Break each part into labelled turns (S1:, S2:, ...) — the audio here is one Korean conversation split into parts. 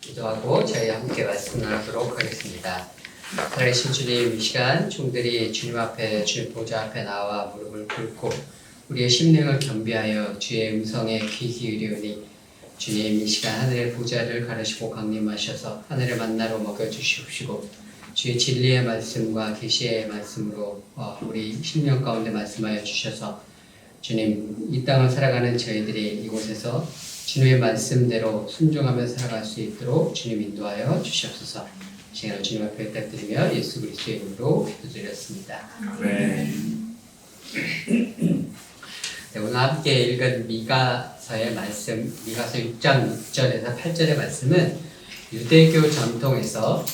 S1: 기도하고 저희 함께 말씀 나누도록 하겠습니다. 살아계신 주님, 이 시간 종들이 주님 앞에, 주님 보좌 앞에 나와 무릎을 꿇고 우리의 심령을 겸비하여 주의 음성에 귀 기울이오니 주님, 이 시간 하늘의 보좌를 가르시고 강림하셔서 하늘의 만나로 먹여주시옵시고 주의 진리의 말씀과 계시의 말씀으로 우리 심령 가운데 말씀하여 주셔서 주님, 이 땅을 살아가는 저희들이 이곳에서 주님의 말씀대로 순종하며 살아갈 수 있도록 주님 인도하여 주시옵소서. 시간을 주님 앞에 부탁드리며 예수 그리스도의 이름으로 기도드렸습니다. 네, 오늘 함께 읽은 미가서의 말씀, 미가서 6장 6절에서 8절의 말씀은 유대교 전통에서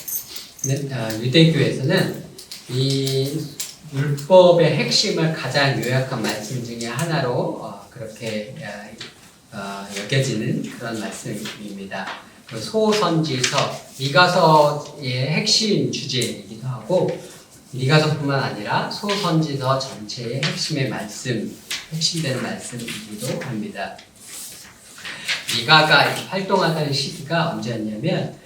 S1: 유대교에서는 이 율법의 핵심을 가장 요약한 말씀 중에 하나로 그렇게 여겨지는 그런 말씀입니다. 소선지서, 미가서의 핵심 주제이기도 하고 미가서뿐만 아니라 소선지서 전체의 핵심의 말씀, 핵심되는 말씀이기도 합니다. 미가가 활동하던 시기가 언제였냐면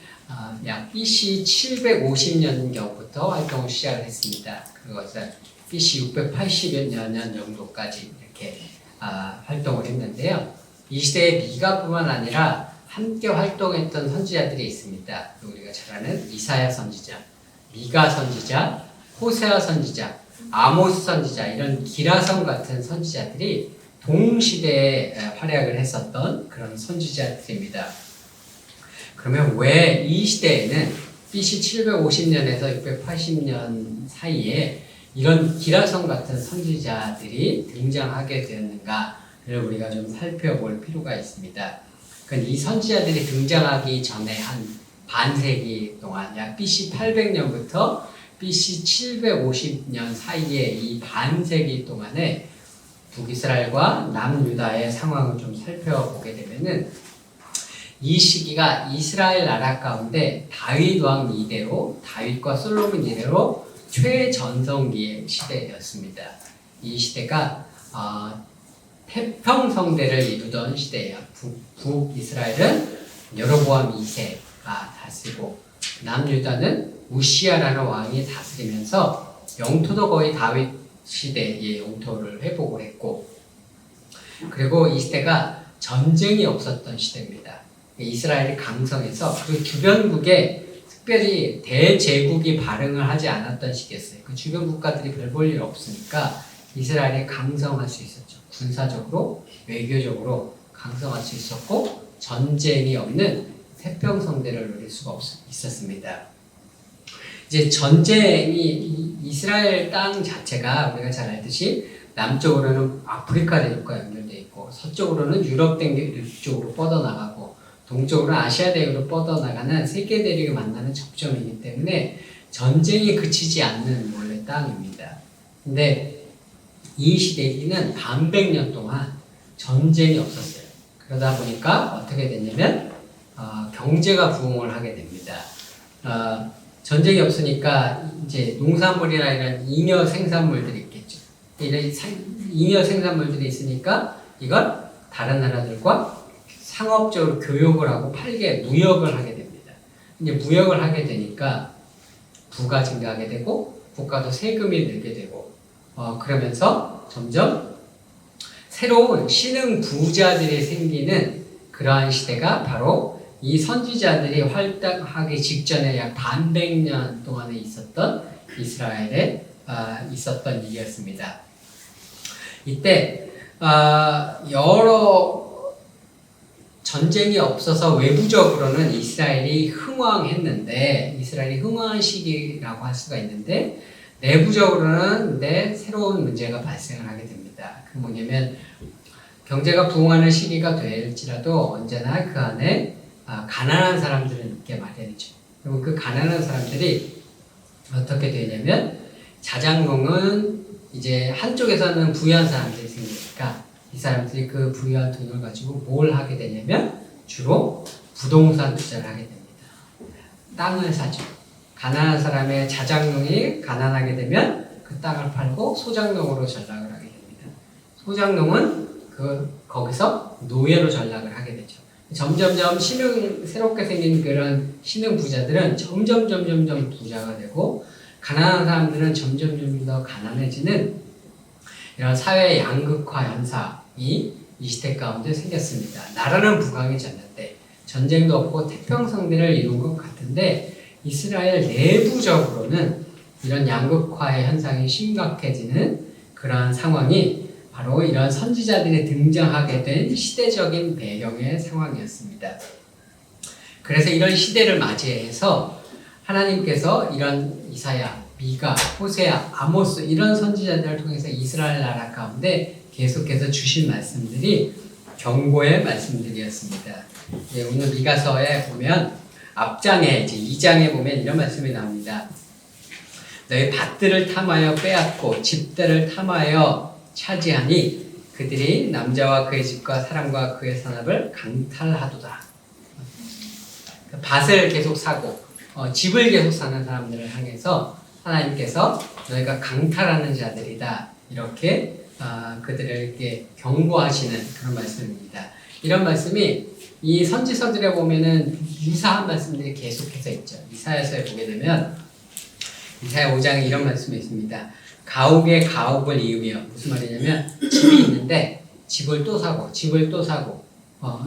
S1: 약 BC 750년경부터 활동을 시작을 했습니다. 그것은 BC 680년 정도까지 이렇게 활동을 했는데요. 이 시대에 미가뿐만 아니라 함께 활동했던 선지자들이 있습니다. 우리가 잘 아는 이사야 선지자, 미가 선지자, 호세아 선지자, 아모스 선지자, 이런 기라성 같은 선지자들이 동시대에 활약을 했었던 그런 선지자들입니다. 그러면 왜 이 시대에는 BC 750년에서 680년 사이에 이런 기라성 같은 선지자들이 등장하게 되었는가를 우리가 좀 살펴볼 필요가 있습니다. 이 선지자들이 등장하기 전에 한 반세기 동안, 약 BC 800년부터 BC 750년 사이에 이 반세기 동안에 북이스라엘과 남유다의 상황을 좀 살펴보게 되면은 이 시기가 이스라엘 나라 가운데 다윗 왕 이대로, 다윗과 솔로몬 이대로 최전성기의 시대였습니다. 이 시대가 태평성대를 이루던 시대예요. 북이스라엘은 여로보암 2세가 다스리고 남유다는 우시아라는 왕이 다스리면서 영토도 거의 다윗 시대의 영토를 회복을 했고, 그리고 이 시대가 전쟁이 없었던 시대입니다. 이스라엘이 강성해서 그 주변국에 특별히 대제국이 발흥을 하지 않았던 시기였어요. 그 주변 국가들이 별 볼 일 없으니까 이스라엘이 강성할 수 있었죠. 군사적으로, 외교적으로 강성할 수 있었고 전쟁이 없는 태평성대를 누릴 수가 있었습니다. 이제 전쟁이 이스라엘 땅 자체가 우리가 잘 알듯이 남쪽으로는 아프리카 대륙과 연결되어 있고 서쪽으로는 유럽 대륙 쪽으로 뻗어나가고 동쪽으로는 아시아 대륙으로 뻗어나가는 세계 대륙이 만나는 접점이기 때문에 전쟁이 그치지 않는 원래 땅입니다. 근데 이 시대에는 반백년 동안 전쟁이 없었어요. 그러다 보니까 어떻게 됐냐면 경제가 부흥을 하게 됩니다. 전쟁이 없으니까 이제 농산물이나 이런 잉여 생산물들이 있겠죠. 이런 잉여 생산물들이 있으니까 이걸 다른 나라들과 상업적으로 교역을 하고 팔게, 무역을 하게 됩니다. 이제 무역을 하게 되니까 부가 증가하게 되고 국가도 세금이 늘게 되고 그러면서 점점 새로운 신흥 부자들이 생기는 그러한 시대가 바로 이 선지자들이 활동하기 직전에 약 반백년 동안에 있었던 이스라엘에 있었던 일이었습니다. 이때 여러 전쟁이 없어서 외부적으로는 이스라엘이 흥왕했는데, 이스라엘이 흥왕한 시기라고 할 수가 있는데 내부적으로는 새로운 문제가 발생을 하게 됩니다. 그 뭐냐면 경제가 부흥하는 시기가 될지라도 언제나 그 안에 가난한 사람들은 있게 마련이죠. 그리고 그 가난한 사람들이 어떻게 되냐면 자장농은 이제 한쪽에서는 부유한 사람들이 생기니까 이 사람들이 그 부유한 돈을 가지고 뭘 하게 되냐면 주로 부동산 투자를 하게 됩니다. 땅을 사죠. 가난한 사람의 자장농이 가난하게 되면 그 땅을 팔고 소장농으로 전락을 하게 됩니다. 소장농은 거기서 노예로 전락을 하게 되죠. 점점점 새롭게 생긴 그런 신흥 부자들은 점점 부자가 되고, 가난한 사람들은 점점 더 가난해지는 이런 사회 양극화 현상이 이 시대 가운데 생겼습니다. 나라는 부강해졌는데 전쟁도 없고 태평성대를 이룬 것 같은데, 이스라엘 내부적으로는 이런 양극화의 현상이 심각해지는 그러한 상황이 바로 이런 선지자들이 등장하게 된 시대적인 배경의 상황이었습니다. 그래서 이런 시대를 맞이해서 하나님께서 이런 이사야, 미가, 호세아, 아모스 이런 선지자들을 통해서 이스라엘 나라 가운데 계속해서 주신 말씀들이 경고의 말씀들이었습니다. 오늘 미가서에 보면 앞장에 이제 2장에 보면 이런 말씀이 나옵니다. 너희 밭들을 탐하여 빼앗고 집들을 탐하여 차지하니 그들이 남자와 그의 집과 사람과 그의 산업을 강탈하도다. 밭을 계속 사고 집을 계속 사는 사람들을 향해서 하나님께서 너희가 강탈하는 자들이다, 이렇게 그들에게 경고하시는 그런 말씀입니다. 이런 말씀이 이 선지서들에 보면은 유사한 말씀들이 계속해서 있죠. 이사야서에 보게 되면 이사야 5장에 이런 말씀이 있습니다. 가옥에 가옥을 이으며, 무슨 말이냐면 집이 있는데 집을 또 사고 집을 또 사고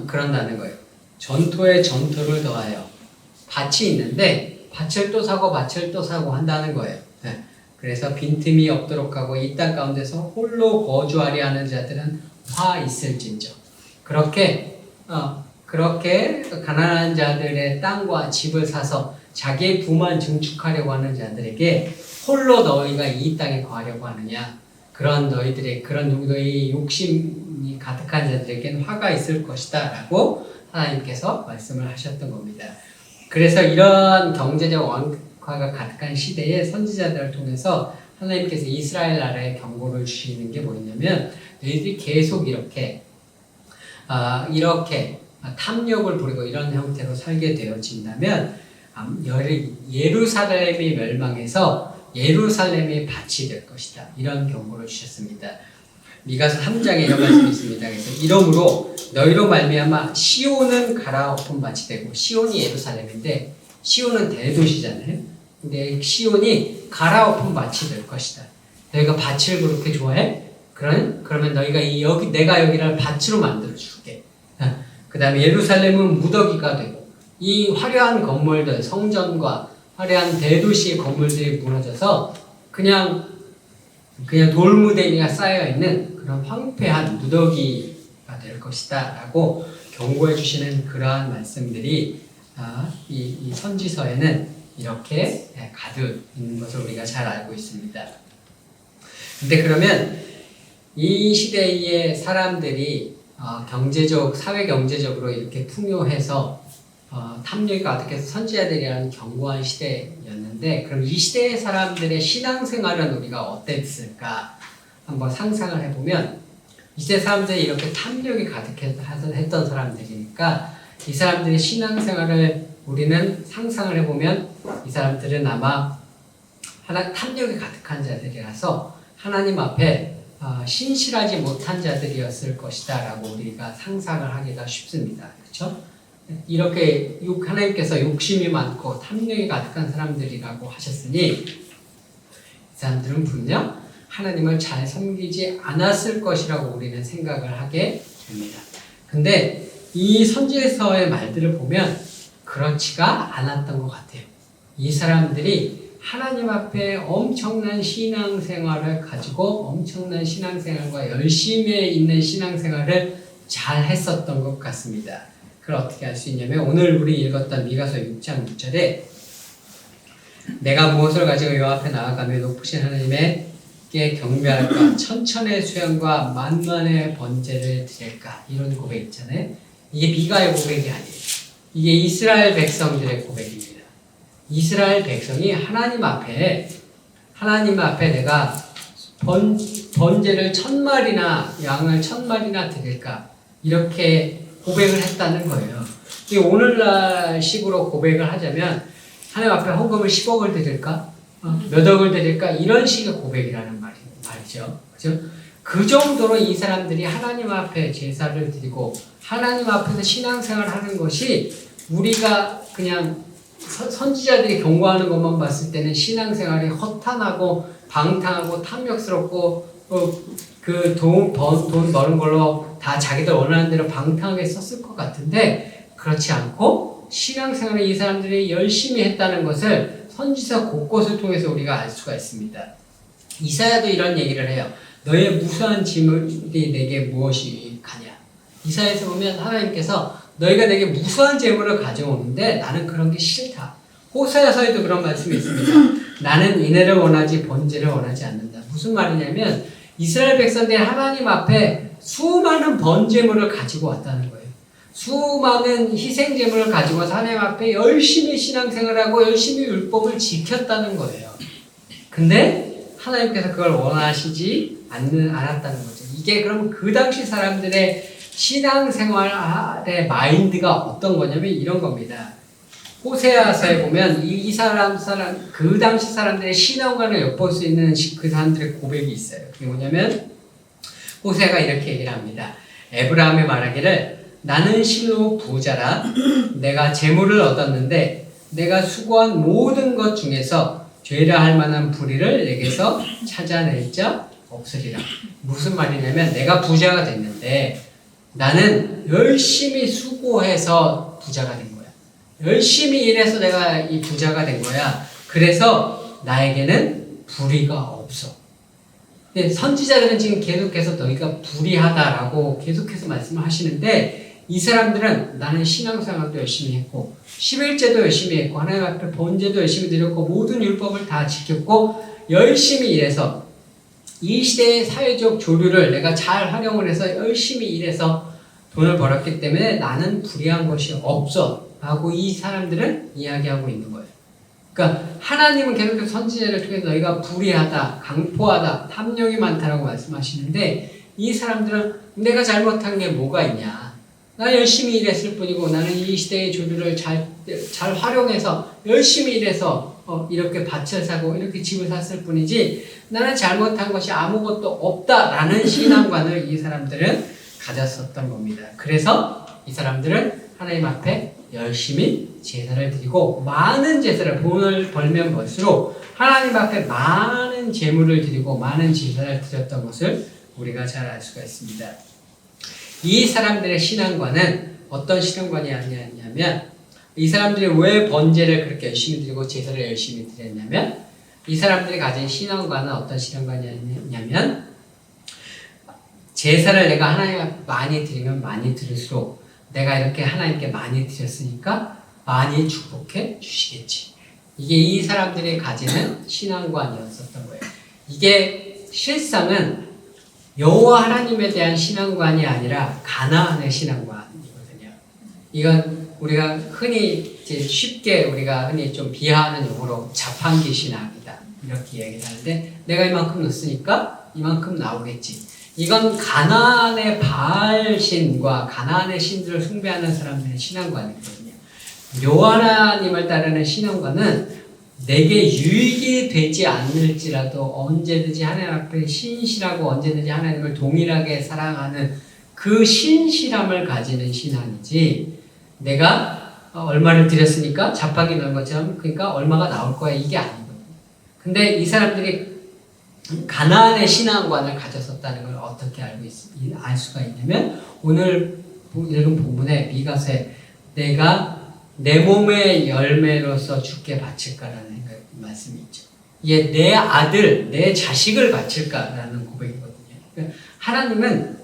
S1: 그런다는 거예요. 전토에 전토를 더하여 밭이 있는데 밭을 또 사고 밭을 또 사고 한다는 거예요. 네. 그래서 빈틈이 없도록 하고 이 땅 가운데서 홀로 거주하려 하는 자들은 화 있을진저. 그렇게 가난한 자들의 땅과 집을 사서 자기의 부만 증축하려고 하는 자들에게 홀로 너희가 이 땅에 거하려고 하느냐, 그런 너희 욕심이 가득한 자들에게는 화가 있을 것이다 라고 하나님께서 말씀을 하셨던 겁니다. 그래서 이런 경제적 완화가 가득한 시대에 선지자들을 통해서 하나님께서 이스라엘 나라에 경고를 주시는 게 뭐냐면, 너희들이 계속 이렇게 탐욕을 부리고 이런 형태로 살게 되어진다면 예루살렘이 멸망해서 예루살렘이 밭이 될 것이다, 이런 경고를 주셨습니다. 미가서 3장에 이런 말씀이 있습니다. 그래서 이러므로 너희로 말미암아 시온은 갈아엎은 밭이 되고, 시온이 예루살렘인데 시온은 대도시잖아요. 근데 시온이 갈아엎은 밭이 될 것이다. 너희가 밭을 그렇게 좋아해? 그러면 너희가 내가 여기를 밭으로 만들어 줄게. 그 다음에 예루살렘은 무더기가 되고, 이 화려한 건물들, 성전과 화려한 대도시의 건물들이 무너져서 그냥 돌무더기가 쌓여있는 그런 황폐한 무더기가 될 것이다 라고 경고해 주시는 그러한 말씀들이 이 선지서에는 이렇게 가득 있는 것을 우리가 잘 알고 있습니다. 근데 그러면 이 시대의 사람들이 사회 경제적으로 이렇게 풍요해서 탐욕이 가득해서 선지자들이라는 견고한 시대였는데, 그럼 이 시대의 사람들의 신앙생활은 우리가 어땠을까 한번 상상을 해보면, 이 시대 사람들이 이렇게 탐욕이 가득해서 했던 사람들이니까 이 사람들의 신앙생활을 우리는 상상을 해보면, 이 사람들은 아마 탐욕이 가득한 자들이라서 하나님 앞에 신실하지 못한 자들이었을 것이다 라고 우리가 상상을 하기가 쉽습니다. 그렇죠? 이렇게 하나님께서 욕심이 많고 탐욕이 가득한 사람들이라고 하셨으니 이 사람들은 분명 하나님을 잘 섬기지 않았을 것이라고 우리는 생각을 하게 됩니다. 근데 이 선지서의 말들을 보면 그렇지가 않았던 것 같아요. 이 사람들이 하나님 앞에 엄청난 신앙생활을 가지고 엄청난 신앙생활과 열심히 있는 신앙생활을 잘 했었던 것 같습니다. 그걸 어떻게 알 수 있냐면, 오늘 우리 읽었던 미가서 6장 6절에 내가 무엇을 가지고 여호와 앞에 나아가며 높으신 하나님께 경배할까, 천천의 수양과 만만의 번제를 드릴까, 이런 고백 있잖아요. 이게 미가의 고백이 아니에요. 이게 이스라엘 백성들의 고백입니다. 이스라엘 백성이 하나님 앞에 내가 번제를 1000마리나 양을 1000마리나 드릴까, 이렇게 고백을 했다는 거예요. 오늘날 식으로 고백을 하자면 하나님 앞에 헌금을 10억을 드릴까? 몇 억을 드릴까? 이런 식의 고백이라는 말이죠. 그죠? 그 정도로 이 사람들이 하나님 앞에 제사를 드리고 하나님 앞에서 신앙생활을 하는 것이 우리가 그냥 선지자들이 경고하는 것만 봤을 때는 신앙생활이 허탄하고 방탕하고 탐욕스럽고 그 돈 버는 걸로 다 자기들 원하는 대로 방탕하게 썼을 것 같은데 그렇지 않고 신앙생활을 이 사람들이 열심히 했다는 것을 선지서 곳곳을 통해서 우리가 알 수가 있습니다. 이사야도 이런 얘기를 해요. 너의 무수한 재물이 내게 무엇이 가냐. 이사야에서 보면 하나님께서 너희가 내게 무수한 재물을 가져오는데 나는 그런 게 싫다. 호세아서에도 그런 말씀이 있습니다. 나는 인애를 원하지 번제를 원하지 않는다. 무슨 말이냐면 이스라엘 백성들이 하나님 앞에 수많은 번제물을 가지고 왔다는 거예요. 수많은 희생제물을 가지고 와서 하나님 앞에 열심히 신앙생활하고 열심히 율법을 지켰다는 거예요. 근데 하나님께서 그걸 원하시지 않았다는 거죠. 이게 그럼 그 당시 사람들의 신앙생활의 마인드가 어떤 거냐면 이런 겁니다. 호세아서에 보면 그 당시 사람들의 신앙관을 엿볼 수 있는 그 사람들의 고백이 있어요. 그게 뭐냐면 호세아가 이렇게 얘기를 합니다. 에브라함이 말하기를 나는 실로 부자라 내가 재물을 얻었는데 내가 수고한 모든 것 중에서 죄라 할 만한 불의를 내게서 찾아낼 자 없으리라. 무슨 말이냐면 내가 부자가 됐는데 나는 열심히 수고해서 부자가 된 거야. 열심히 일해서 내가 이 부자가 된 거야. 그래서 나에게는 불의가 없어. 근데 선지자들은 지금 계속해서 너희가 불의하다라고 계속해서 말씀을 하시는데 이 사람들은 나는 신앙생활도 열심히 했고 11제도 열심히 했고 하나님 앞에 번제도 열심히 드렸고 모든 율법을 다 지켰고 열심히 일해서 이 시대의 사회적 조류를 내가 잘 활용을 해서 열심히 일해서 돈을 벌었기 때문에 나는 불의한 것이 없어 라고 이 사람들은 이야기하고 있는 거예요. 그러니까 하나님은 계속해서 선지자를 통해서 너희가 불의하다, 강포하다, 탐욕이 많다라고 말씀하시는데 이 사람들은 내가 잘못한 게 뭐가 있냐. 나 열심히 일했을 뿐이고 나는 이 시대의 조류를 잘 활용해서 열심히 일해서 이렇게 밭을 사고 이렇게 집을 샀을 뿐이지 나는 잘못한 것이 아무것도 없다라는 신앙관을 이 사람들은 가졌었던 겁니다. 그래서 이 사람들은 하나님 앞에 열심히 제사를 드리고 많은 제사를 돈을 벌면 벌수록 하나님 앞에 많은 제물을 드리고 많은 제사를 드렸던 것을 우리가 잘 알 수가 있습니다. 이 사람들의 신앙관은 어떤 신앙관이었냐면 이 사람들이 왜 번제를 그렇게 열심히 드리고 제사를 열심히 드렸냐면 이 사람들이 가진 신앙관은 어떤 신앙관이었냐면 제사를 내가 하나님 앞에 많이 드리면 많이 드릴수록 내가 이렇게 하나님께 많이 드렸으니까 많이 축복해 주시겠지. 이게 이 사람들이 가지는 신앙관이었었던 거예요. 이게 실상은 여호와 하나님에 대한 신앙관이 아니라 가나안의 신앙관이거든요. 이건 우리가 흔히 쉽게 우리가 흔히 좀 비하하는 용어로 자판기 신앙이다 이렇게 얘기를 하는데 내가 이만큼 넣었으니까 이만큼 나오겠지. 이건 가나안의 바알신과 가나안의 신들을 숭배하는 사람들의 신앙관이거든요. 여호와 하나님을 따르는 신앙관은 내게 유익이 되지 않을지라도 언제든지 하나님 앞에 신실하고 언제든지 하나님을 동일하게 사랑하는 그 신실함을 가지는 신앙이지 내가 얼마를 드렸으니까 자판기 넣은 것처럼 그러니까 얼마가 나올 거야 이게 아니거든요. 근데 이 사람들이 가나안의 신앙관을 가졌었다는 걸 어떻게 알 수가 있냐면 오늘 읽은 본문에 미가서에 내가 내 몸의 열매로서 주께 바칠까라는 말씀이 있죠. 이게 내 아들, 내 자식을 바칠까라는 고백이거든요. 그러니까 하나님은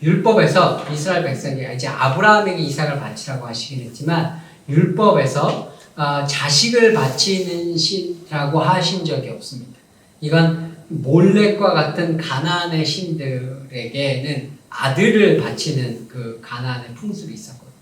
S1: 율법에서 이스라엘 백성에게 이제 아브라함에게 이삭을 바치라고 하시긴 했지만 율법에서 자식을 바치는 신이라고 하신 적이 없습니다. 이건 몰렉과 같은 가나안의 신들에게는 아들을 바치는 그 가나안의 풍습이 있었거든요.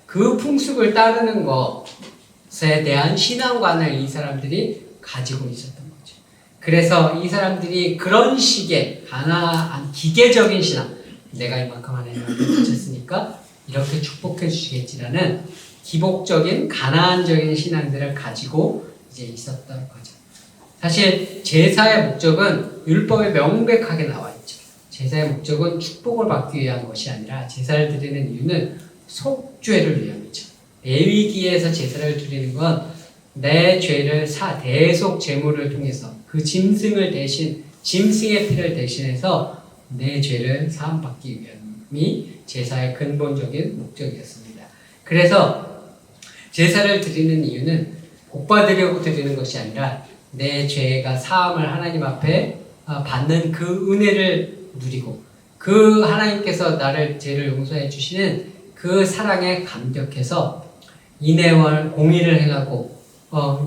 S1: 그 풍습을 따르는 것에 대한 신앙관을 이 사람들이 가지고 있었던 거죠. 그래서 이 사람들이 그런 식의 가나안 기계적인 신앙, 내가 이만큼 하나님을 바쳤으니까 이렇게 축복해 주시겠지라는 기복적인 가나안적인 신앙들을 가지고 이제 있었던 거죠. 사실 제사의 목적은 율법에 명백하게 나와 있죠. 제사의 목적은 축복을 받기 위한 것이 아니라 제사를 드리는 이유는 속죄를 위함이죠. 레위기에서 제사를 드리는 건 내 죄를 대속 제물을 통해서 그 짐승의 피를 대신해서 내 죄를 사함받기 위함이 제사의 근본적인 목적이었습니다. 그래서 제사를 드리는 이유는 복받으려고 드리는 것이 아니라 내 죄가 사함을 하나님 앞에 받는 그 은혜를 누리고 그 하나님께서 나를 죄를 용서해 주시는 그 사랑에 감격해서 인애와 공의를 행하고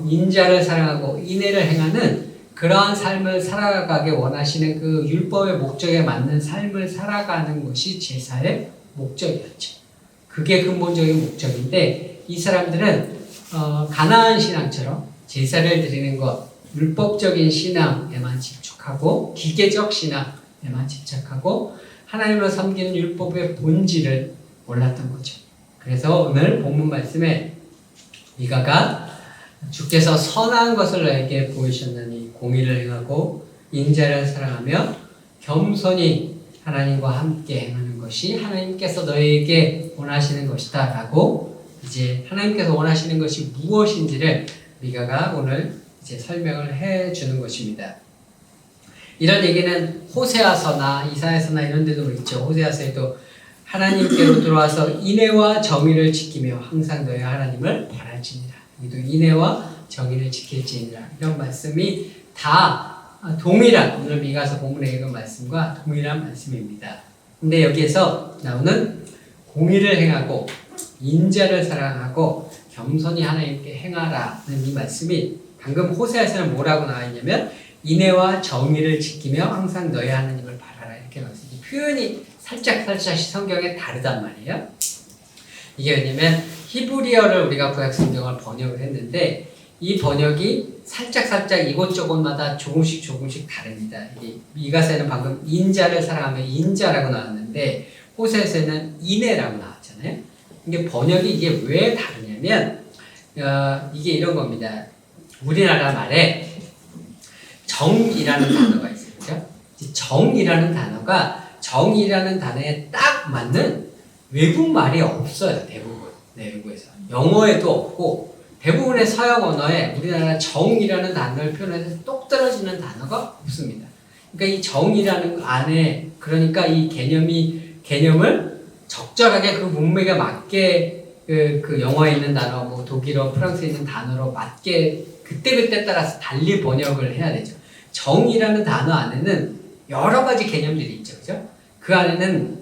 S1: 인자를 사랑하고 인애를 행하는 그러한 삶을 살아가게 원하시는 그 율법의 목적에 맞는 삶을 살아가는 것이 제사의 목적이었죠. 그게 근본적인 목적인데 이 사람들은 가나안 신앙처럼 제사를 드리는 것, 율법적인 신앙에만 집중하고 기계적 신앙에만 집착하고 하나님을 섬기는 율법의 본질을 몰랐던 거죠. 그래서 오늘 본문 말씀에 미가가 주께서 선한 것을 너에게 보이셨느니 공의를 행하고 인자를 사랑하며 겸손히 하나님과 함께 행하는 것이 하나님께서 너에게 원하시는 것이다 라고 이제 하나님께서 원하시는 것이 무엇인지를 미가가 오늘 이제 설명을 해 주는 것입니다. 이런 얘기는 호세아서나 이사야서나 이런 데도 있죠. 호세아서에도 하나님께로 들어와서 인애와 정의를 지키며 항상 너의 하나님을 바랄지니라. 여기도 인애와 정의를 지킬지니라. 이런 말씀이 다 동일한 오늘 미가서 본문에 읽은 말씀과 동일한 말씀입니다. 근데 여기에서 나오는 공의를 행하고 인자를 사랑하고 겸손히 하나님께 행하라는 이 말씀이 방금 호세아서는 뭐라고 나와 있냐면 인애와 정의를 지키며 항상 너의 하나님을 바라라 이렇게 나와 있어요. 표현이 살짝 성경에 다르단 말이에요. 이게 왜냐면 히브리어를 우리가 구약 성경을 번역을 했는데 이 번역이 살짝 이곳저곳마다 조금씩 다릅니다. 미가서에는 방금 인자를 사랑하며 인자라고 나왔는데 호세아서에는 인애라고 나왔잖아요. 이게 번역이 이게 왜 다르냐면 이게 이런 겁니다. 우리나라 말에 정이라는 단어가 있어요. 그죠? 정이라는 단어에 딱 맞는 외국 말이 없어요. 대부분. 네, 외국에서. 영어에도 없고 대부분의 서양 언어에 우리나라 정이라는 단어를 표현해서 똑 떨어지는 단어가 없습니다. 그러니까 이 정이라는 안에 그러니까 이 개념을 적절하게 그 문맥에 맞게 그 영어에 있는 단어, 뭐 독일어, 프랑스에 있는 단어로 맞게 그때 따라서 달리 번역을 해야 되죠. 정이라는 단어 안에는 여러 가지 개념들이 있죠, 그죠? 그 안에는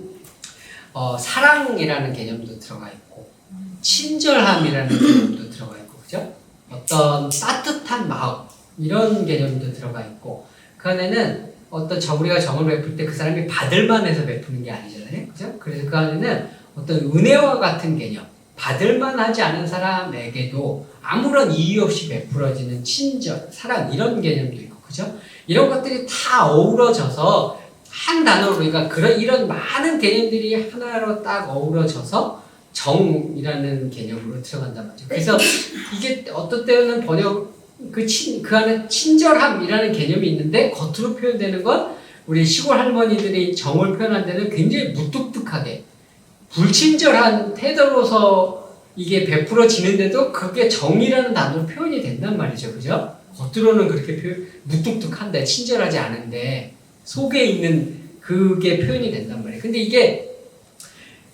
S1: 사랑이라는 개념도 들어가 있고, 친절함이라는 개념도 들어가 있고, 그죠? 어떤 따뜻한 마음 이런 개념도 들어가 있고, 그 안에는 우리가 정을 베풀 때 그 사람이 받을만 해서 베푸는 게 아니잖아요, 그죠? 그래서 그 안에는 어떤 은혜와 같은 개념, 받을만 하지 않은 사람에게도 아무런 이유 없이 베풀어지는 친절, 사랑 이런 개념도 있고, 그죠? 이런 것들이 다 어우러져서 한 단어로 우리가 이런 많은 개념들이 하나로 딱 어우러져서 정이라는 개념으로 들어간단 말이죠. 그래서 이게 어떤 때는 그 안에 친절함이라는 개념이 있는데 겉으로 표현되는 건 우리 시골 할머니들이 정을 표현할 때는 굉장히 무뚝뚝하게 불친절한 태도로서 이게 베풀어지는데도 그게 정이라는 단어로 표현이 된단 말이죠. 그죠? 겉으로는 그렇게 무뚝뚝한데 친절하지 않은데 속에 있는 그게 표현이 된단 말이에요. 근데 이게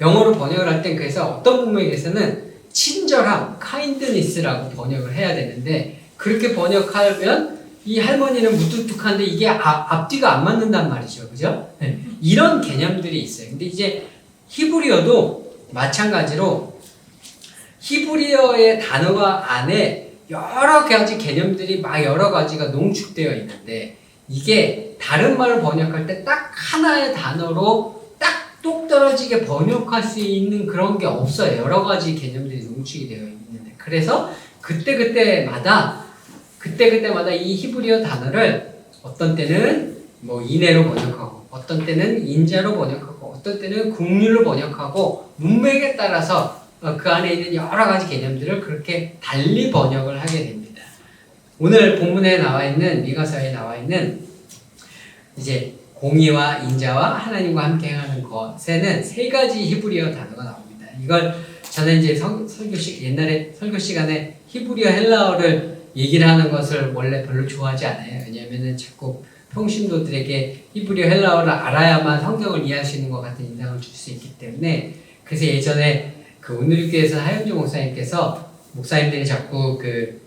S1: 영어로 번역을 할 땐 그래서 어떤 문맥에서는 친절함, kindness라고 번역을 해야 되는데 그렇게 번역하면 이 할머니는 무뚝뚝한데 이게 앞뒤가 안 맞는단 말이죠. 그죠? 네. 이런 개념들이 있어요. 근데 이제 히브리어도 마찬가지로 히브리어의 단어가 안에 여러 가지 개념들이 여러 가지가 농축되어 있는데 이게 다른 말을 번역할 때 딱 하나의 단어로 딱 똑 떨어지게 번역할 수 있는 그런 게 없어요. 여러 가지 개념들이 농축이 되어 있는데 그래서 그때마다 이 히브리어 단어를 어떤 때는 뭐 인애로 번역하고 어떤 때는 인자로 번역하고 어떤 때는 긍휼로 번역하고 문맥에 따라서 그 안에 있는 여러 가지 개념들을 그렇게 달리 번역을 하게 됩니다. 오늘 본문에 나와 있는 미가서에 나와 있는 이제 공의와 인자와 하나님과 함께 행하는 것에는 세 가지 히브리어 단어가 나옵니다. 이걸 저는 이제 옛날에 설교 시간에 히브리어 헬라어를 얘기를 하는 것을 원래 별로 좋아하지 않아요. 왜냐하면은 자꾸 평신도들에게 히브리어 헬라어를 알아야만 성경을 이해할 수 있는 것 같은 인상을 줄 수 있기 때문에. 그래서 예전에 그 오늘교회에서 하영주 목사님들이 자꾸 그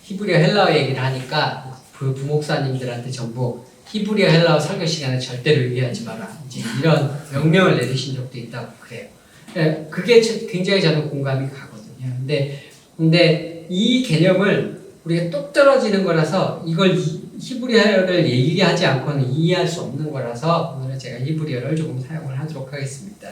S1: 히브리어 헬라어 얘기를 하니까 그 부목사님들한테 전부 히브리어 헬라어 설교 시간에 절대로 얘기하지 마라, 이제 이런 명령을 내리신 적도 있다고 그래요. 그게 굉장히 저는 공감이 가거든요. 근데 이 개념을 우리가 똑 떨어지는 거라서 이걸 히브리어를 얘기하지 않고는 이해할 수 없는 거라서 오늘은 제가 히브리어를 조금 사용을 하도록 하겠습니다.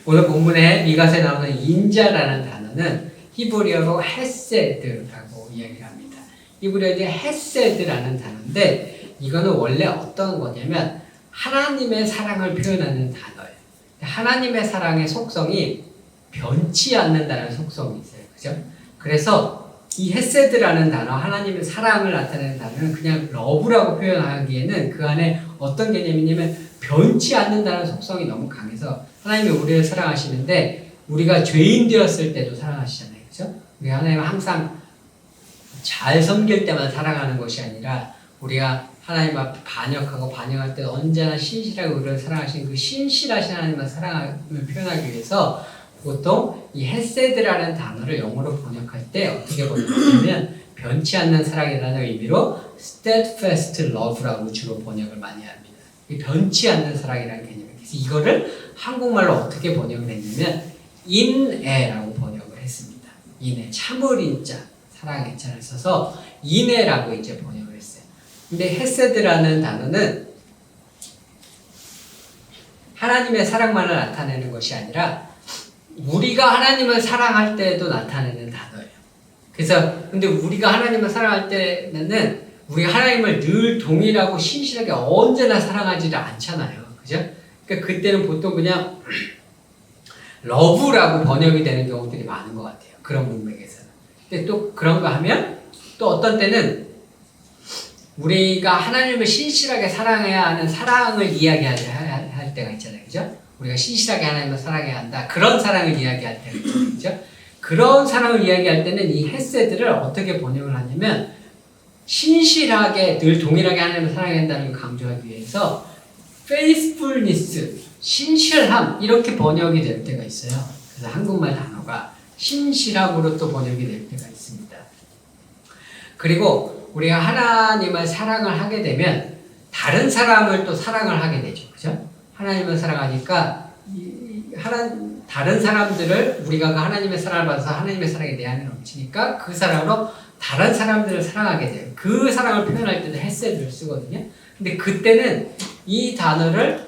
S1: 오늘 본문에 미가서에 나오는 인자라는 단어는 히브리어로 헤세드라고 이야기를 합니다. 히브리어의 헤세드라는 단어인데 이거는 원래 어떤 거냐면 하나님의 사랑을 표현하는 단어예요. 하나님의 사랑의 속성이 변치 않는다는 속성이 있어요. 그죠? 그래서 이 헤세드라는 단어, 하나님의 사랑을 나타내는 단어는 그냥 러브라고 표현하기에는 그 안에 어떤 개념이냐면 변치 않는다는 속성이 너무 강해서 하나님이 우리를 사랑하시는데 우리가 죄인 되었을 때도 사랑하시잖아요. 그죠? 우리 하나님은 항상 잘 섬길 때만 사랑하는 것이 아니라 우리가 하나님 앞에 반역할 때 언제나 신실하게 우리를 사랑하신 그 신실하신 하나님의 사랑을 표현하기 위해서 보통 이 헤세드라는 단어를 영어로 번역할 때 어떻게 번역하냐면 변치 않는 사랑이라는 의미로 steadfast love라고 주로 번역을 많이 합니다. 이 변치 않는 사랑이라는 개념이에요. 그래서 이거를 한국말로 어떻게 번역을 했냐면 인애라고 번역을 했습니다. 인애, 참을 인자, 사랑의 자를 써서 인애라고 이제 번역을 했어요. 근데 헤세드라는 단어는 하나님의 사랑만을 나타내는 것이 아니라 우리가 하나님을 사랑할 때도 나타내는 단어예요. 그래서 근데 우리가 하나님을 사랑할 때는 우리가 하나님을 늘 동일하고 신실하게 언제나 사랑하지를 않잖아요. 그죠? 그러니까 그때는 보통 그냥 러브라고 번역이 되는 경우들이 많은 것 같아요. 그런 문맥에서는. 근데 또 그런 거 하면 또 어떤 때는 우리가 하나님을 신실하게 사랑해야 하는 사랑을 이야기할 때가 있잖아요. 그죠? 우리가 신실하게 하나님을 사랑해야 한다. 그런 사랑을 이야기할 때가 있잖아요. 그죠? 그런 사랑을 이야기할 때는 이 헤세드를 어떻게 번역을 하냐면 신실하게 늘 동일하게 하나님을 사랑해야 한다는 걸 강조하기 위해서 faithfulness, 신실함 이렇게 번역이 될 때가 있어요. 그래서 한국말 단어가 신실함으로 또 번역이 될 때가 있습니다. 그리고 우리가 하나님을 사랑을 하게 되면 다른 사람을 또 사랑을 하게 되죠. 그죠? 하나님을 사랑하니까 다른 사람들을 우리가 그 하나님의 사랑을 받아서 하나님의 사랑이 내 안에 넘치니까 그 사랑으로 다른 사람들을 사랑하게 돼요. 그 사랑을 표현할 때도 헤세드를 쓰거든요. 근데 그때는 이 단어를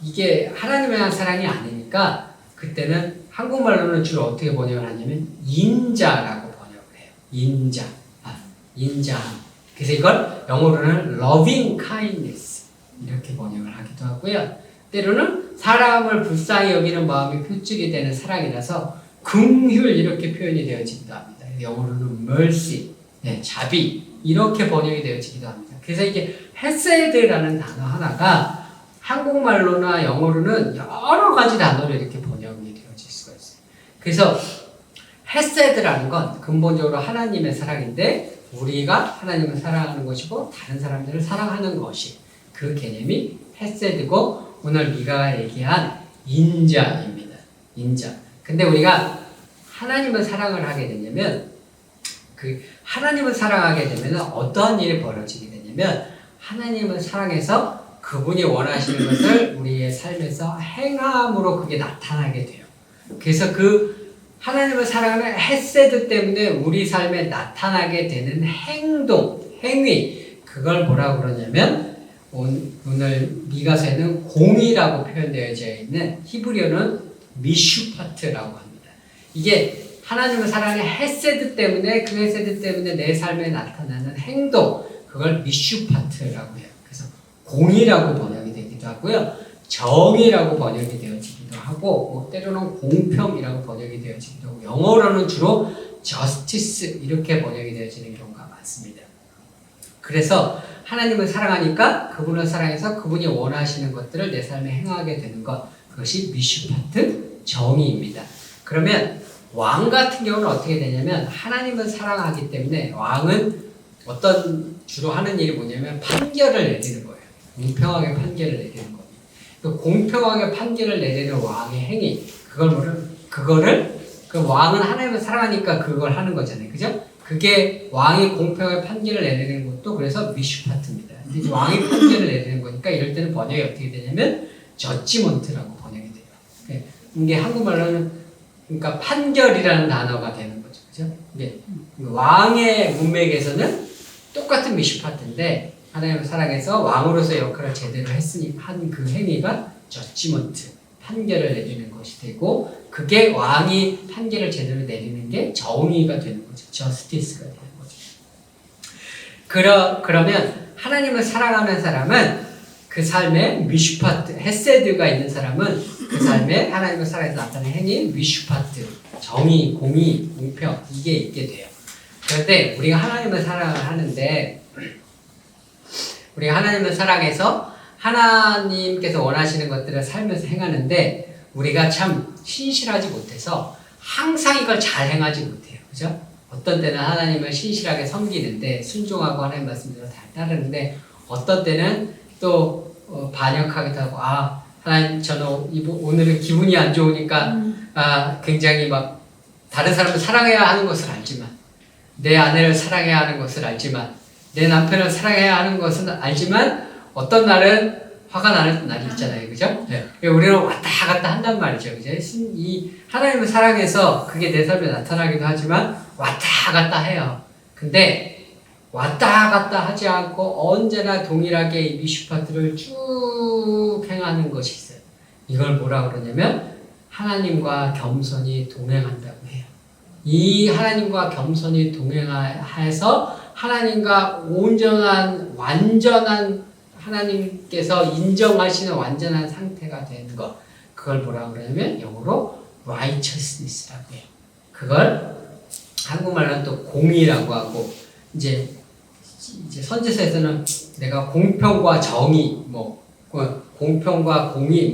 S1: 이게 하나님에 대한 사랑이 아니니까 그때는 한국말로는 주로 어떻게 번역을 하냐면 인자라고 번역을 해요. 인자함. 그래서 이걸 영어로는 loving kindness 이렇게 번역을 하기도 하고요. 때로는 사람을 불쌍히 여기는 마음이 표출이 되는 사랑이라서 긍휼 이렇게 표현이 되어지기도 합니다. 영어로는 mercy, 자비 이렇게 번역이 되어지기도 합니다. 그래서 이게 헤세드라는 단어 하나가 한국말로나 영어로는 여러 가지 단어로 이렇게 번역이 되어질 수가 있어요. 그래서 헤세드라는 건 근본적으로 하나님의 사랑인데 우리가 하나님을 사랑하는 것이고 다른 사람들을 사랑하는 것이 그 개념이 헤세드고 오늘 미가가 얘기한 인자입니다. 인자. 근데 우리가 하나님을 사랑을 하게 되냐면 그 하나님을 사랑하게 되면 어떠한 일이 벌어지게 되냐면 하나님을 사랑해서 그분이 원하시는 것을 우리의 삶에서 행함으로 그게 나타나게 돼요. 그래서 그 하나님을 사랑하는 헤세드 때문에 우리 삶에 나타나게 되는 행동, 행위 그걸 뭐라고 그러냐면 오늘 미가서에는 공의라고 표현되어져 있는 히브리어는 미슈파트라고 합니다. 이게 하나님을 사랑하는 헤세드 때문에 그 헤세드 때문에 내 삶에 나타나는 행동 그걸 미슈파트라고 해요. 그래서 공의라고 번역이 되기도 하고요. 정의라고 번역이 되어지기도 하고 때로는 공평이라고 번역이 되어지기도 하고 영어로는 주로 justice 이렇게 번역이 되어지는 경우가 많습니다. 그래서 하나님을 사랑하니까 그분을 사랑해서 그분이 원하시는 것들을 내 삶에 행하게 되는 것, 그것이 미슈파트 정의입니다. 그러면 왕 같은 경우는 어떻게 되냐면 하나님을 사랑하기 때문에 왕은 주로 하는 일이 뭐냐면 판결을 내리는 거예요. 공평하게 판결을 내리는 겁니다. 그 공평하게 판결을 내리는 왕의 행위, 그거를 그 왕은 하나님을 사랑하니까 그걸 하는 거잖아요. 그죠? 그게 왕이 공평하게 판결을 내리는 것도 그래서 미슈파트입니다. 근데 이제 왕이 판결을 내리는 거니까 이럴 때는 번역이 어떻게 되냐면 저지먼트라고 번역이 돼요. 이게 한국말로는 그러니까 판결이라는 단어가 되는 거죠. 그죠? 이게 왕의 문맥에서는 똑같은 미슈파트인데 하나님을 사랑해서 왕으로서 역할을 제대로 했으니 한 그 행위가 저지먼트, 판결을 내리는 것이 되고 그게 왕이 판결을 제대로 내리는 게 정의가 되는 거죠. 저스티스가 되는 거죠. 그러면 하나님을 사랑하는 사람은 그 삶에 미슈파트, 헤세드가 있는 사람은 그 삶에 하나님을 사랑해서 나타나는 행위, 미슈파트, 정의, 공의, 공평 이게 있게 돼요. 그런데 우리가 하나님을 사랑하는데 우리가 하나님을 사랑해서 하나님께서 원하시는 것들을 살면서 행하는데 우리가 참 신실하지 못해서 항상 이걸 잘 행하지 못해요. 그죠? 어떤 때는 하나님을 신실하게 섬기는데 순종하고 하나님 말씀대로 잘 따르는데 어떤 때는 또 반역하기도 하고 하나님 저는 오늘은 기분이 안 좋으니까 굉장히 막 다른 사람을 사랑해야 하는 것을 알지만 내 아내를 사랑해야 하는 것을 알지만 내 남편을 사랑해야 하는 것은 알지만 어떤 날은 화가 나는 날이 있잖아요. 그죠? 네. 우리는 왔다 갔다 한단 말이죠. 그죠? 이 하나님을 사랑해서 그게 내 삶에 나타나기도 하지만 왔다 갔다 해요. 근데 왔다 갔다 하지 않고 언제나 동일하게 이 미슈파트를 쭉 행하는 것이 있어요. 이걸 뭐라 그러냐면 하나님과 겸손히 동행한다고 해요. 이 하나님과 겸손히 동행해서 하나님과 온전한 완전한 하나님께서 인정하시는 완전한 상태가 되는 것, 그걸 뭐라고 그러냐면 영어로 righteousness라고 해요. 그걸 한국말로는 또 공의라고 하고 이제 선지서에서는 내가 공평과 정의 공평과 공의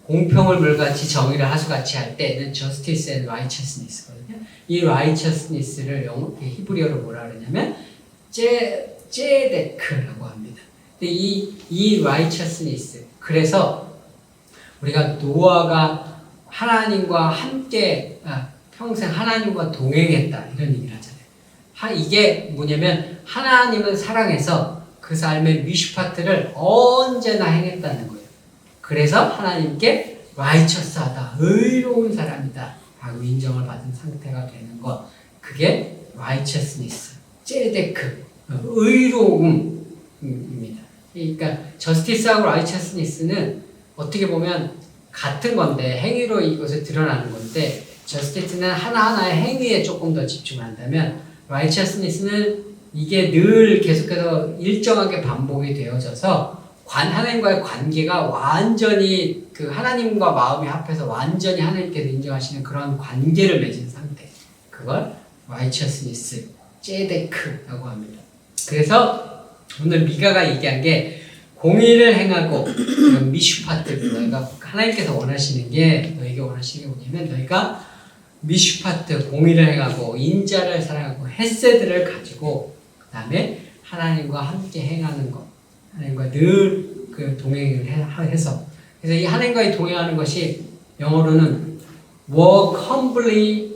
S1: 공평을 물같이 정의를 하수같이 할 때는 justice and righteousness거든요. 이 righteousness를 히브리어로 뭐라 그러냐면 제데크라고 합니다. 근데 이 righteousness, 그래서 우리가 노아가 하나님과 함께 평생 하나님과 동행했다 이런 얘기를 하잖아요. 이게 뭐냐면 하나님을 사랑해서 그 삶의 미슈파트를 언제나 행했다는 거예요. 그래서 하나님께 righteous하다, 의로운 사람이다 라고 인정을 받은 상태가 되는 것, 그게 righteousness, 제데크, 의로움입니다. 그러니까 justice하고 righteousness는 어떻게 보면 같은 건데 행위로 이것을 드러나는 건데 justice는 하나하나의 행위에 조금 더 집중한다면 righteousness는 이게 늘 계속해서 일정하게 반복이 되어져서 하나님과의 관계가 완전히 그 하나님과 마음이 합해서 완전히 하나님께서 인정하시는 그런 관계를 맺은 상태, 그걸 righteousness, 제데크라고 합니다. 그래서 오늘 미가가 얘기한 게 공의를 행하고 미슈파트, 너희가 하나님께서 원하시는 게 너희에게 원하시는 게 뭐냐면 너희가 미슈파트, 공의를 행하고 인자를 사랑하고 헤세드를 가지고 그 다음에 하나님과 함께 행하는 것, 하나님과 늘 그 동행을 해서, 그래서 이 하나님과의 동행하는 것이 영어로는 walk humbly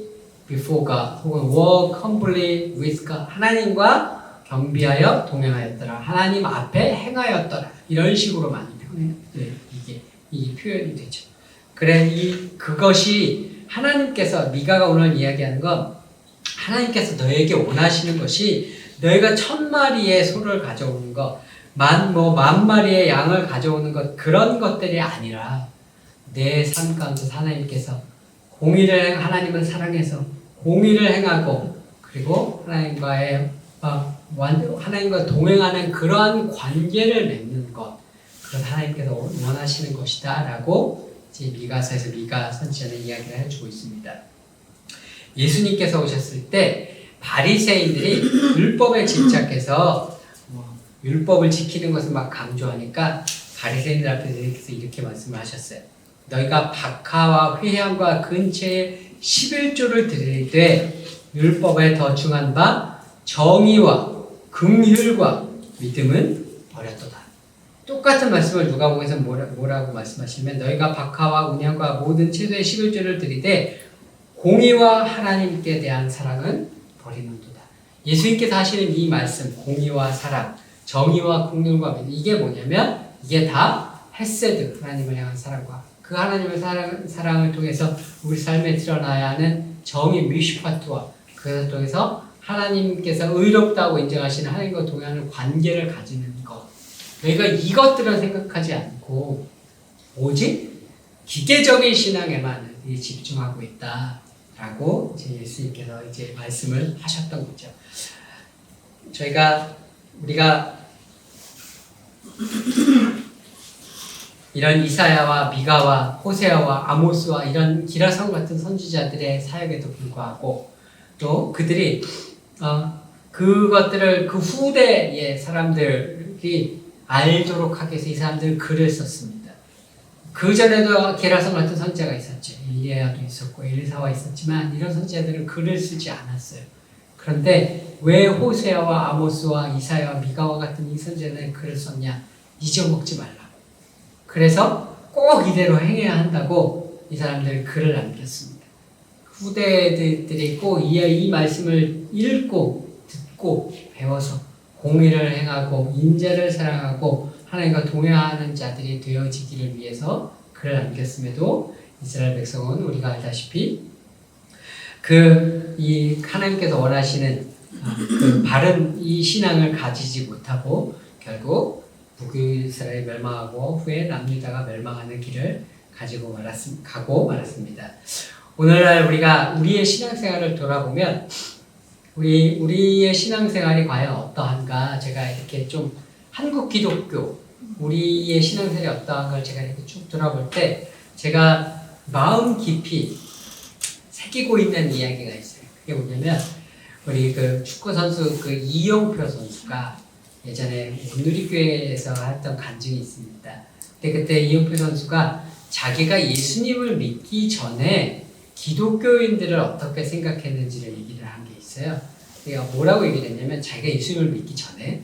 S1: before God 혹은 walk humbly with God, 하나님과 겸비하여 동행하였더라, 하나님 앞에 행하였더라, 이런 식으로 많이 이게 표현이 되죠. 그래 그것이 하나님께서, 미가가 오늘 이야기하는 건 하나님께서 너에게 원하시는 것이 너희가 1000마리의 소를 가져오는 것, 만 마리의 양을 가져오는 것, 그런 것들이 아니라 내 삶 가운데 하나님께서 하나님을 사랑해서 공의를 행하고 그리고 하나님과 동행하는 그러한 관계를 맺는 것, 그건 하나님께서 원하시는 것이다 라고 이제 미가서에서 미가 선지자는 이야기를 해주고 있습니다. 예수님께서 오셨을 때 바리새인들이 율법에 집착해서 율법을 지키는 것을 막 강조하니까 바리새인들 앞에서 이렇게 말씀을 하셨어요. 너희가 박하와 회향과 근처에 11조를 드릴 때 율법에 더 중한 바 정의와 긍휼과 믿음은 버렸도다. 똑같은 말씀을 누가복음에서 뭐라고 말씀하시면 너희가 박하와 운양과 모든 채소의 11조를 드리되 공의와 하나님께 대한 사랑은 버리는도다. 예수님께서 하시는 이 말씀, 공의와 사랑, 정의와 긍휼과 믿음, 이게 뭐냐면 이게 다 헤세드, 하나님을 향한 사랑과 그 하나님의 사랑을 통해서 우리 삶에 드러나야 하는 정의 미슈파트와 그것을 통해서 하나님께서 의롭다고 인정하시는 하나님과 동행하는 관계를 가지는 것. 너희가 이것들을 생각하지 않고 오직 기계적인 신앙에만 집중하고 있다라고 이제 예수님께서 이제 말씀을 하셨던 거죠. 우리가 이런 이사야와 미가와 호세아와 아모스와 이런 기라성 같은 선지자들의 사역에도 불구하고 또 그들이 그것들을 그 후대의 사람들이 알도록 하기 위해서 이 사람들은 글을 썼습니다. 그 전에도 기라성 같은 선지자가 있었죠. 일리야도 있었고 엘리사와 있었지만 이런 선지자들은 글을 쓰지 않았어요. 그런데 왜 호세아와 아모스와 이사야와 미가와 같은 이 선지자들은 글을 썼냐? 잊어먹지 말라. 그래서 꼭 이대로 행해야 한다고 이 사람들은 글을 남겼습니다. 후대들이 꼭 이 말씀을 읽고 듣고 배워서 공의를 행하고 인자를 사랑하고 하나님과 동행하는 자들이 되어지기를 위해서 글을 남겼음에도 이스라엘 백성은 우리가 알다시피 이 하나님께서 원하시는 그 바른 이 신앙을 가지지 못하고 결국 북이스라엘이 멸망하고 후에 남유다가 멸망하는 길을 가고 말았습니다. 오늘날 우리가 우리의 신앙생활을 돌아보면 우리의 신앙생활이 과연 어떠한가 제가 이렇게 좀 한국 기독교 우리의 신앙생활이 어떠한 걸 제가 이렇게 쭉 돌아볼 때 제가 마음 깊이 새기고 있는 이야기가 있어요. 그게 뭐냐면 우리 그 축구 선수 그 이영표 선수가 예전에 온누리교회에서 했던 간증이 있습니다. 근데 그때 이영표 선수가 자기가 예수님을 믿기 전에 기독교인들을 어떻게 생각했는지를 얘기를 한 게 있어요. 그러니까 뭐라고 얘기를 했냐면 자기가 예수님을 믿기 전에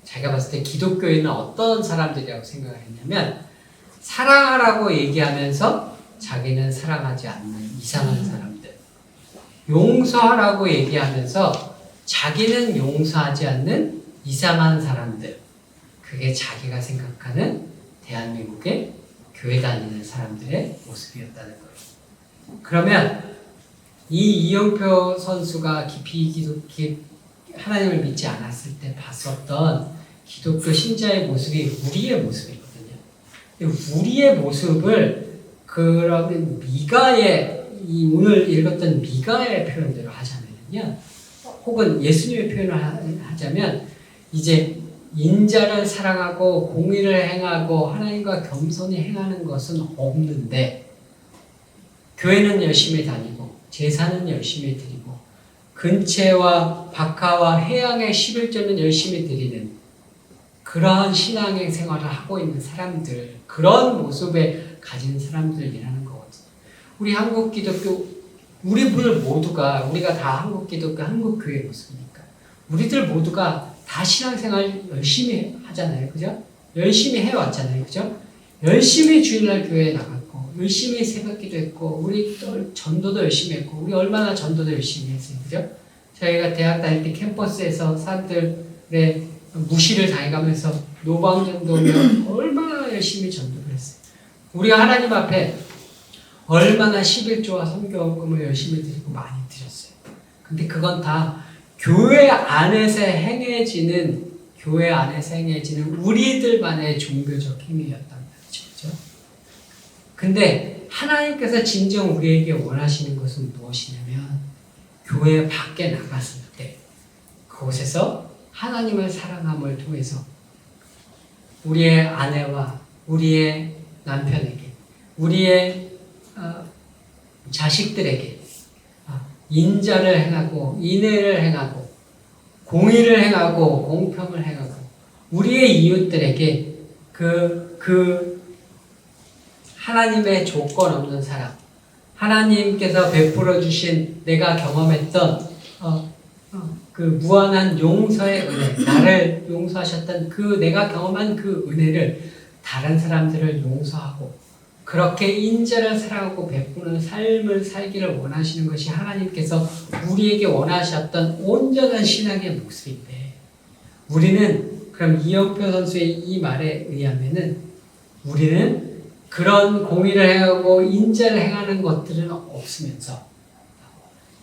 S1: 자기가 봤을 때 기독교인은 어떤 사람들이라고 생각을 했냐면 사랑하라고 얘기하면서 자기는 사랑하지 않는 이상한 사람들, 용서하라고 얘기하면서 자기는 용서하지 않는 이상한 사람들, 그게 자기가 생각하는 대한민국의 교회 다니는 사람들의 모습이었다는 거예요. 그러면 이 이영표 선수가 깊이 하나님을 믿지 않았을 때 봤었던 기독교 신자의 모습이 우리의 모습이거든요. 우리의 모습을 그러면 미가의 오늘 읽었던 미가의 표현대로 하자면요, 혹은 예수님의 표현을 하자면 이제 인자를 사랑하고 공의를 행하고 하나님과 겸손히 행하는 것은 없는데 교회는 열심히 다니고 제사는 열심히 드리고 근체와 박하와 해양의 11조는 열심히 드리는 그러한 신앙의 생활을 하고 있는 사람들, 그런 모습에 가진 사람들이라는 거거든요. 우리 한국 기독교, 우리가 다 한국 기독교, 한국 교회 모습이니까 우리들 모두가 다 신앙생활 열심히 하잖아요. 그죠? 열심히 해왔잖아요. 그죠? 열심히 주일날 교회에 나갔고 열심히 새벽기도 했고 우리 또 전도도 열심히 했고 우리 얼마나 전도도 열심히 했어요. 그죠? 저희가 대학 다닐 때 캠퍼스에서 사람들의 무시를 당해가면서 노방전도면 얼마나 열심히 전도를 했어요. 우리가 하나님 앞에 얼마나 11조와 선교금을 열심히 드리고 많이 드렸어요. 근데 그건 다 교회 안에서 행해지는 우리들만의 종교적 행위였단 말이죠. 그렇죠? 근데 하나님께서 진정 우리에게 원하시는 것은 무엇이냐면 교회 밖에 나갔을 때 그곳에서 하나님을 사랑함을 통해서 우리의 아내와 우리의 남편에게 우리의 자식들에게 인자를 행하고 인애를 행하고 공의를 행하고 공평을 행하고 우리의 이웃들에게 그 하나님의 조건 없는 사랑, 하나님께서 베풀어 주신 내가 경험했던 그 무한한 용서의 은혜, 나를 용서하셨던 그 내가 경험한 그 은혜를 다른 사람들을 용서하고 그렇게 인자를 사랑하고 베푸는 삶을 살기를 원하시는 것이 하나님께서 우리에게 원하셨던 온전한 신앙의 모습인데, 우리는 그럼 이영표 선수의 이 말에 의하면은 우리는 그런 공의를 행하고 인자를 행하는 것들은 없으면서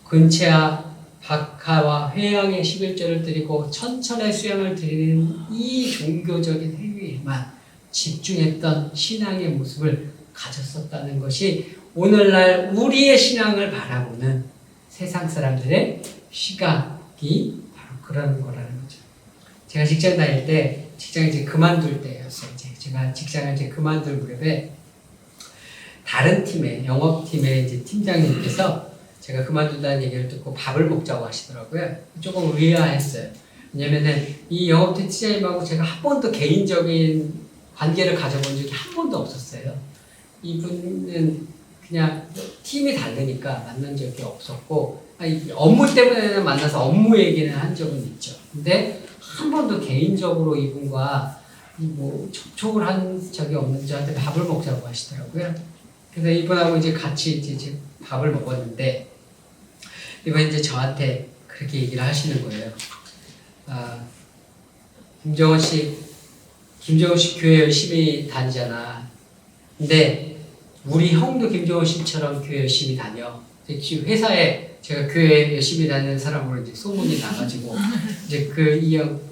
S1: 근체와 박하와 회양의 11절을 드리고 천천의 수양을 드리는 이 종교적인 행위에만 집중했던 신앙의 모습을 가졌었다는 것이 오늘날 우리의 신앙을 바라보는 세상 사람들의 시각이 바로 그런 거라는 거죠. 제가 직장 다닐 때, 직장을 이제 그만둘 때였어요. 제가 직장을 이제 그만둘 무렵에 다른 팀의, 영업팀의 이제 팀장님께서 제가 그만둔다는 얘기를 듣고 밥을 먹자고 하시더라고요. 조금 의아했어요. 왜냐면은 이 영업팀 팀장님하고 제가 한 번도 개인적인 관계를 가져본 적이 한 번도 없었어요. 이분은 그냥 팀이 다르니까 만난 적이 없었고, 업무 때문에 만나서 업무 얘기는 한 적은 있죠. 근데 한 번도 개인적으로 이분과 뭐 접촉을 한 적이 없는 저한테 밥을 먹자고 하시더라고요. 그래서 이분하고 이제 같이 이제 밥을 먹었는데, 이번 이제 저한테 그렇게 얘기를 하시는 거예요. 김정은 씨 교회 열심히 다니잖아. 근데 우리 형도 김정은 씨처럼 교회 열심히 다녀. 회사에 제가 교회 열심히 다니는 사람으로 이제 소문이 나가지고 이제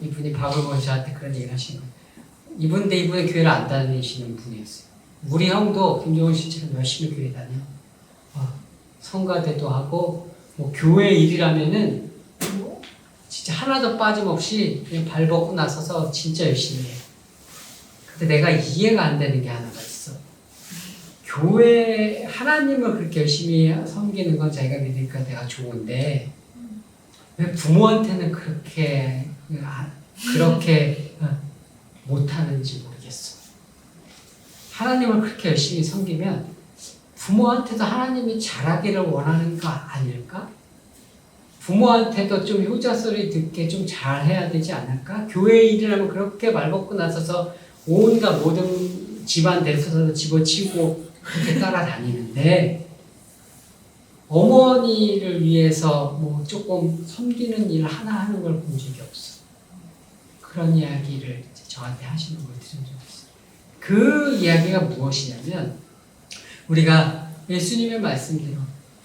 S1: 이분이 밥을 먹어서 저한테 그런 얘기를 하시는 거예요. 이분은 교회를 안 다니시는 분이었어요. 우리 형도 김정은 씨처럼 열심히 교회 다녀. 성가대도 하고 뭐 교회 일이라면은 진짜 하나도 빠짐없이 그냥 발 벗고 나서서 진짜 열심히 해. 근데 내가 이해가 안 되는 게 하나가 있어. 교회 하나님을 그렇게 열심히 섬기는 건 자기가 믿으니까 내가 좋은데 왜 부모한테는 그렇게 못하는지 모르겠어. 하나님을 그렇게 열심히 섬기면 부모한테도 하나님이 잘하기를 원하는 거 아닐까? 부모한테도 좀 효자소리 듣게 좀 잘해야 되지 않을까? 교회 일이라면 그렇게 말 벗고 나서서 온갖 모든 집안 대소사도 집어치우고 그렇게 따라다니는데 어머니를 위해서 뭐 조금 섬기는 일을 하나 하는 걸 본 적이 없어. 그런 이야기를 저한테 하시는 걸 들은 적이 있어요. 그 이야기가 무엇이냐면 우리가 예수님의 말씀대로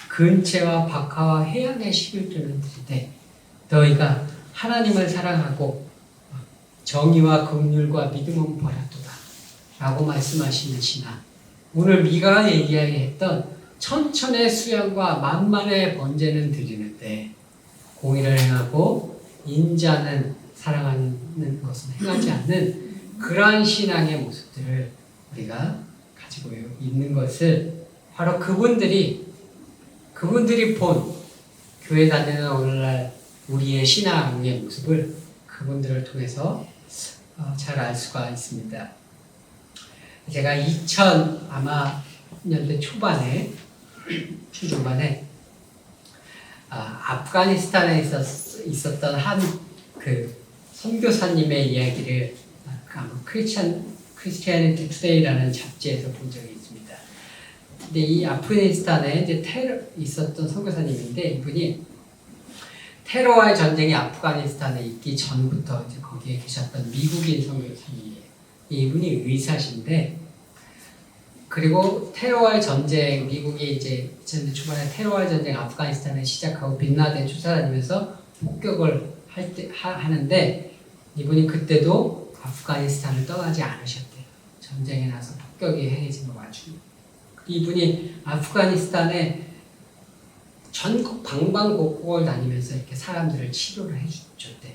S1: 근체와 박하와 해양의 11조는 드리되 너희가 하나님을 사랑하고 정의와 긍휼과 믿음은 버렸도다 라고 말씀하시는 신앙, 오늘 미가가 이야기했던 천천의 수양과 만만의 번제는 드리는데 공의를 행하고 인자는 사랑하는 것은 행하지 않는 그러한 신앙의 모습들을 우리가 가지고 있는 것을 바로 그분들이 본 교회 다니는 오늘날 우리의 신앙의 모습을 그분들을 통해서 잘 알 수가 있습니다. 제가 2000 아마 년대 초반에 중반에 아프가니스탄에 있었던 한 그 선교사님의 이야기를 크리스티애니티 투데이라는 잡지에서 본 적이 있습니다. 근데 이 아프가니스탄에 이제 있었던 선교사님인데 이분이 테러와의 전쟁이 아프가니스탄에 있기 전부터 이제 거기에 계셨던 미국인 선교사님이에요. 이분이 의사신데, 그리고 테러와의 전쟁, 미국이 이제 2000년 초반에 테러와의 전쟁 아프가니스탄을 시작하고 빈라덴 쫓아다니면서 폭격을 하는데 이분이 그때도 아프가니스탄을 떠나지 않으셨대요. 전쟁에 나서 폭격이 행해지는 와중에. 이분이 아프가니스탄에 전국 방방곡곡을 다니면서 이렇게 사람들을 치료를 해줬대요.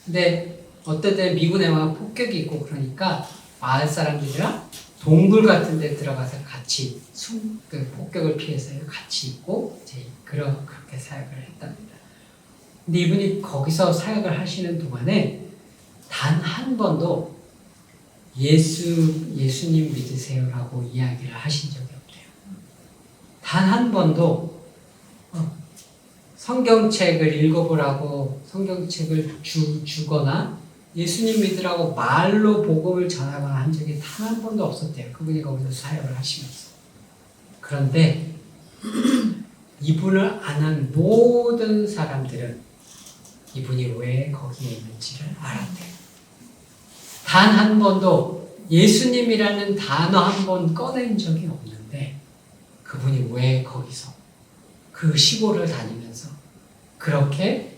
S1: 근데 어떨 때 미군에 막 폭격이 있고 그러니까 마을 사람들이랑 동굴 같은 데 들어가서 같이 그 폭격을 피해서 같이 있고 이제 그렇게 사역을 했답니다. 근데 이분이 거기서 사역을 하시는 동안에 단 한 번도 예수님 믿으세요라고 이야기를 하신 적이 없대요. 단 한 번도 성경책을 읽어보라고 성경책을 주거나 예수님 믿으라고 말로 복음을 전하거나 한 적이 단 한 번도 없었대요. 그분이 거기서 사역을 하시면서. 그런데 이분을 아는 모든 사람들은 이분이 왜 거기에 있는지를 알았대요. 단 한 번도 예수님이라는 단어 한 번 꺼낸 적이 없는데 그분이 왜 거기서 그 시골을 다니면서 그렇게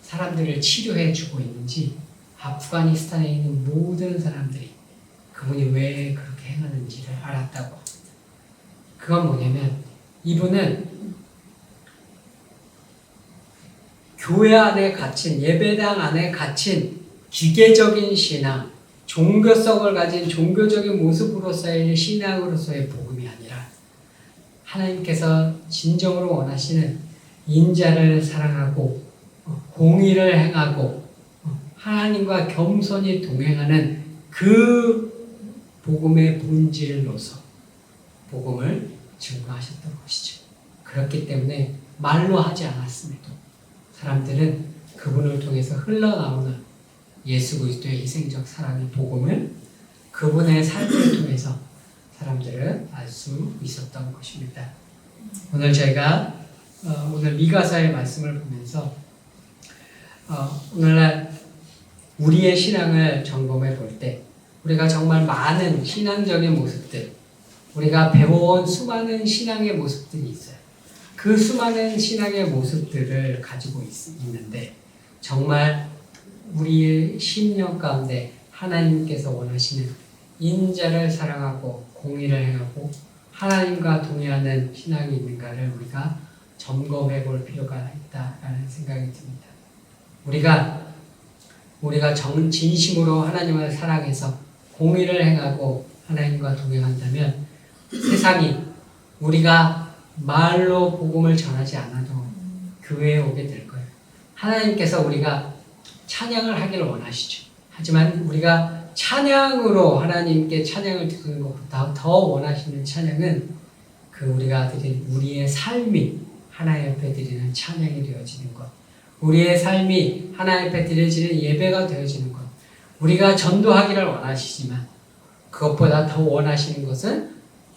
S1: 사람들을 치료해 주고 있는지 아프가니스탄에 있는 모든 사람들이 그분이 왜 그렇게 행하는지를 알았다고 합니다. 그건 뭐냐면 이분은 교회 안에 갇힌 예배당 안에 갇힌 기계적인 신앙, 종교성을 가진 종교적인 모습으로서의 신앙으로서의 복음이 아니라 하나님께서 진정으로 원하시는 인자를 사랑하고 공의를 행하고 하나님과 겸손히 동행하는 그 복음의 본질로서 복음을 증거하셨던 것이죠. 그렇기 때문에 말로 하지 않았음에도 사람들은 그분을 통해서 흘러나오는 예수 그리스도의 희생적 사랑의 복음을 그분의 삶을 통해서 사람들은 알 수 있었던 것입니다. 오늘 저희가 오늘 미가서의 말씀을 보면서 오늘날 우리의 신앙을 점검해 볼 때 우리가 정말 많은 신앙적인 모습들, 우리가 배워온 수많은 신앙의 모습들이 있어요. 그 수많은 신앙의 모습들을 가지고 있는데 정말 우리의 심령 가운데 하나님께서 원하시는 인자를 사랑하고 공의를 행하고 하나님과 동의하는 신앙이 있는가를 우리가 점검해 볼 필요가 있다라는 생각이 듭니다. 우리가 진심으로 하나님을 사랑해서 공의를 행하고 하나님과 동행한다면 세상이 우리가 말로 복음을 전하지 않아도 교회에 오게 될 거예요. 하나님께서 우리가 찬양을 하기를 원하시죠. 하지만 우리가 찬양으로 하나님께 찬양을 드리는 것보다 더 원하시는 찬양은 우리가 드린 우리의 삶이 하나님 앞에 드리는 찬양이 되어지는 것, 우리의 삶이 하나님 앞에 드려지는 예배가 되어지는 것, 우리가 전도하기를 원하시지만 그것보다 더 원하시는 것은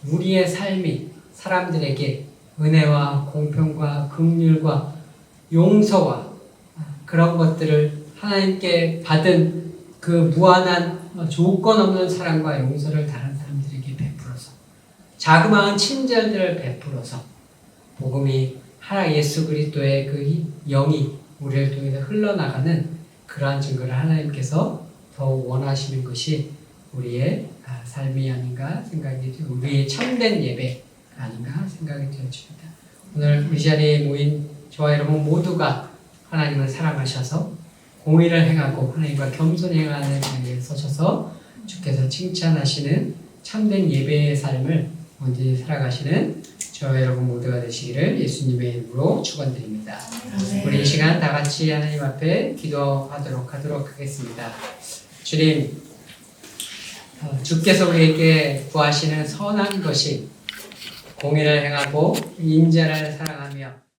S1: 우리의 삶이 사람들에게 은혜와 공평과 긍휼과 용서와 그런 것들을 하나님께 받은 그 무한한 조건 없는 사랑과 용서를 다른 사람들에게 베풀어서 자그마한 친절들을 베풀어서 복음이 예수 그리스도의 그 영이 우리를 통해서 흘러나가는 그러한 증거를 하나님께서 더욱 원하시는 것이 우리의 삶이 아닌가 생각이 들고 우리의 참된 예배가 아닌가 생각이 되어집니다. 오늘 이 자리에 모인 저와 여러분 모두가 하나님을 사랑하셔서 공의를 행하고 하나님과 겸손히 행하는 자리에 서셔서 주께서 칭찬하시는 참된 예배의 삶을 언제든지 살아가시는 저와 여러분 모두가 되시기를 예수님의 이름으로 축원드립니다. 우리 이 시간 다 같이 하나님 앞에 기도하도록 하겠습니다. 주님, 주께서 우리에게 구하시는 선한 것이 공의를 행하고 인자를 사랑하며